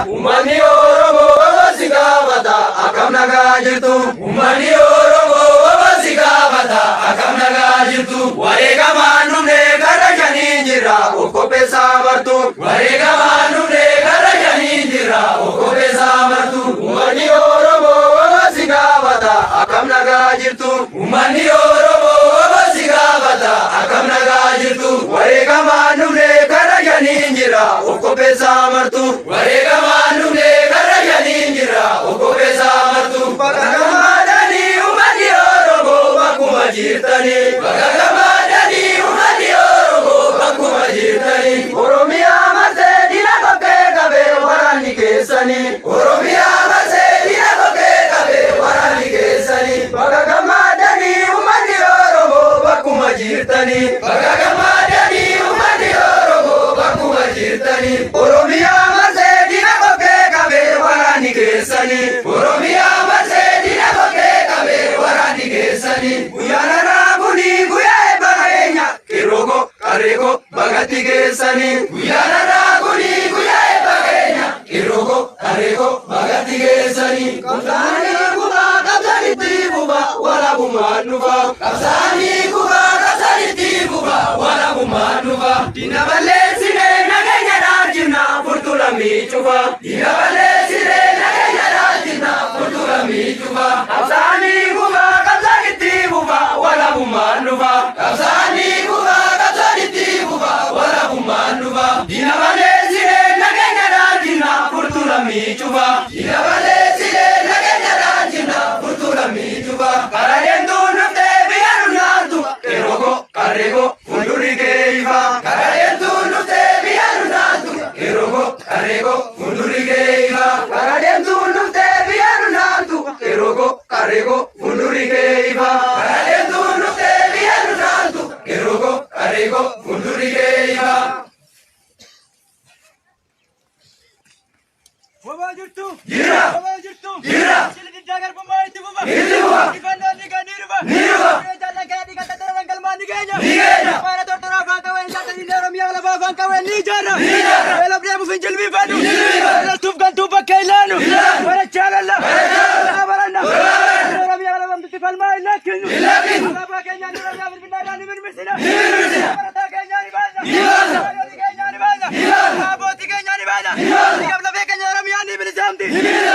Ummani Oromoo wasi gaafata akkam nagaa jirtu. Ummani Oromoo wasi gaafata akkam nagaa jirtu. Wareegamaan dhumnee gara shanii jirra okkopheessaa bartu. Wareegamaan dhumnee gara shanii jirra okkopheessaa bartu. Ummani Oromoo wasi gaafata akkam nagaa jirtu. Ummani Oromoo wasi gaafata akkam nagaa jirtu. Wareegamaan dhumnee gara shanii jirra okkopheessaa martu. Wareegamaan dhumnee gara shanii jirra okkopheessaa martu. Bagagamaadhanii ummati Oromoo bakkuma jirtanii. Bagagamaadhanii ummati Oromoo bakkuma jirtanii. Oromiyaa marsee diina kokkee qabee waraanni keessanii. Oromiyaa marsee diina kokkee qabee waraanni keessanii. Bagagamaadhanii ummati Oromoo bakkuma jirtanii. Bagagamaadhanii ummati Oromoo bakkuma jirtanii. Oromiyaa marsee diina kokkee qabee waraanni keessanii. Oromiyaa marsee diina kokkee qabee waraanni keessanii. Guyyaan har'aa kuni guyyaa eebba keenya qeerroo qarreeko bagatti keessanii. Guyyaan har'aa kuni guyyaa eebba keenya qeerroo qarreeko bagatti keessanii. Qabsaanii kubaa qabsanitti kubaa waraabummaan dhufa. Qabsaanii kubaa qabsanitti kubaa waraabummaan dhufa. Diina balleessinee nageenya dhaabjifna furtuu lammii cufa. Diina balleessinee nageenya dhaabjifna furtuu lammii cufa. Qabsaanii kubaa qabsanitti kubaa waraabummaan dhufa. Qabsaanii kubaa qabsanitti kubaa waraabummaan dhufa. Diina balleessinee nageenya dhaabjifna furtuu lammii cufa. Diina balleessinee nageenya dhaabjifna furtuu lammii cufa. Karaa deemtuun dhuftee biyya dhunaatu qeerroo qarreeko fuuldurri kee ifa. Karaa deemtuun dhuftee biyya dhunaatu qeerroo qarreeko fuuldurri kee ifa. Karaa deemtuun dhuftee biyya dhunaatu qeerroo qarreeko fuuldurri kee ifa. Karaa deemtuun dhuftee biyya dhunaatu qeerroo qarreeko fuuldurri kee ifa. Wabaa jirtu. Jira. Wabaa jirtu. Jira. Silti jaagar bummaa itti fufa. Itti fufa. Ifannaan dhiigaa ni dhufa. Ni dhufa. Jaallan kee dhiigaa tattaran galmaan ni geenya. Ni geenya. Faana tortoraa afaan qawwee nyaatanii Oromiyaa lafaa afaan qawwee ni ijaarra. Ni ijaarra. Beelaf deemuuf hin jilbiifadhu. Hin jilbiifadhu. Loltuuf galtuuf bakka ilaanu. Ilaanu. Barachaa lalla. Barachaa. Baranna. Baranna. Oromiyaa lafamtutti falmaa hin lakkinu. Hin lakkinu. Alaabaa keenyaan Oromiyaa Finfinnaadhaan ni mirmirsina. Ni mirmirsina. Barataa keenyaa ni baasa. Ni baasa. Haadhotii keenyaa ni baasa. Ni baasa. Abbootii keenyaa ni baasa. Ni baasa. Dhiigaaf lafee keenya Oromiyaa ni bilisaamti. Ni bilisaamti.